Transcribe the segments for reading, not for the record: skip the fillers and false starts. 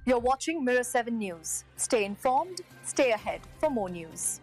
You're watching Mirror 7 News. Stay informed, stay ahead for more news.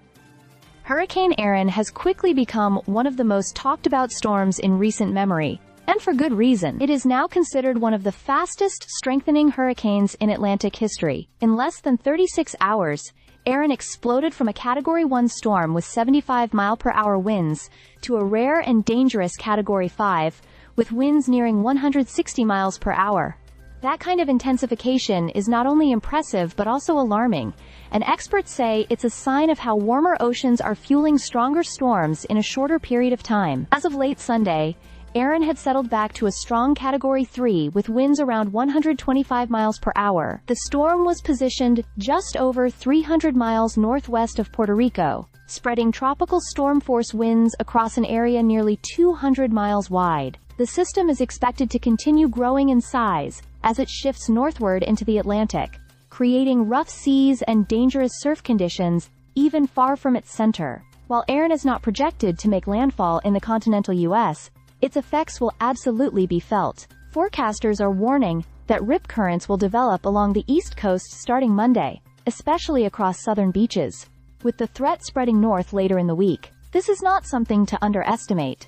Hurricane Erin has quickly become one of the most talked about storms in recent memory, and for good reason. It is now considered one of the fastest strengthening hurricanes in Atlantic history. In less than 36 hours, Erin exploded from a Category 1 storm with 75-mile-per-hour winds to a rare and dangerous Category 5, with winds nearing 160 miles per hour. That kind of intensification is not only impressive but also alarming, and experts say it's a sign of how warmer oceans are fueling stronger storms in a shorter period of time. As of late Sunday, Erin had settled back to a strong Category 3 with winds around 125 miles per hour. The storm was positioned just over 300 miles northwest of Puerto Rico, spreading tropical storm-force winds across an area nearly 200 miles wide. The system is expected to continue growing in size as it shifts northward into the Atlantic, creating rough seas and dangerous surf conditions even far from its center. While Erin is not projected to make landfall in the continental U.S., its effects will absolutely be felt. Forecasters are warning that rip currents will develop along the East Coast starting Monday, especially across southern beaches, with the threat spreading north later in the week. This is not something to underestimate.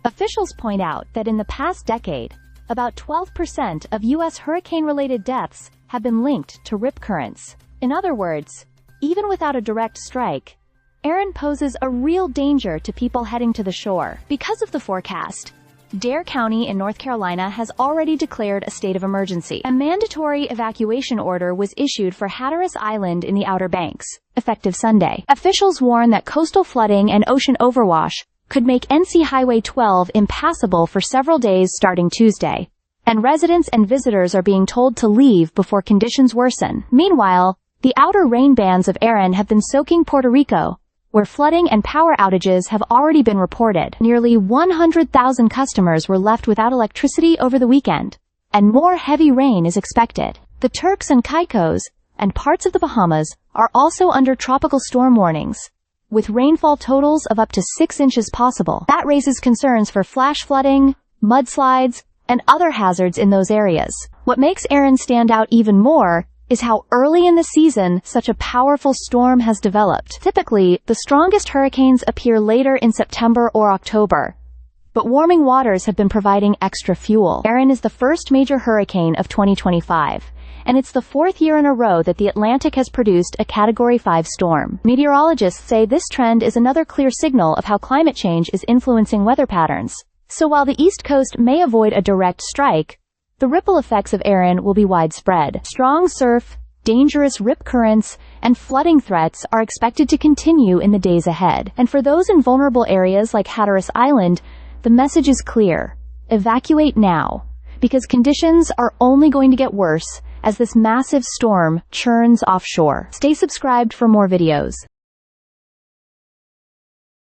Officials point out that in the past decade, about 12% of U.S. hurricane-related deaths have been linked to rip currents. In other words, even without a direct strike, Erin poses a real danger to people heading to the shore. Because of the forecast, Dare County in North Carolina has already declared a state of emergency. A mandatory evacuation order was issued for Hatteras Island in the Outer Banks, effective Sunday. Officials warn that coastal flooding and ocean overwash could make NC Highway 12 impassable for several days starting Tuesday, and residents and visitors are being told to leave before conditions worsen. Meanwhile, the outer rain bands of Erin have been soaking Puerto Rico, where flooding and power outages have already been reported. Nearly 100,000 customers were left without electricity over the weekend, and more heavy rain is expected. The Turks and Caicos, and parts of the Bahamas, are also under tropical storm warnings, with rainfall totals of up to 6 inches possible. That raises concerns for flash flooding, mudslides, and other hazards in those areas. What makes Erin stand out even more is how early in the season such a powerful storm has developed. Typically, the strongest hurricanes appear later in September or October, but warming waters have been providing extra fuel. Erin is the first major hurricane of 2025, and it's the fourth year in a row that the Atlantic has produced a Category 5 storm. Meteorologists say this trend is another clear signal of how climate change is influencing weather patterns. So while the East Coast may avoid a direct strike, the ripple effects of Erin will be widespread. Strong surf, dangerous rip currents, and flooding threats are expected to continue in the days ahead. And for those in vulnerable areas like Hatteras Island, the message is clear: evacuate now, because conditions are only going to get worse as this massive storm churns offshore. Stay subscribed for more videos.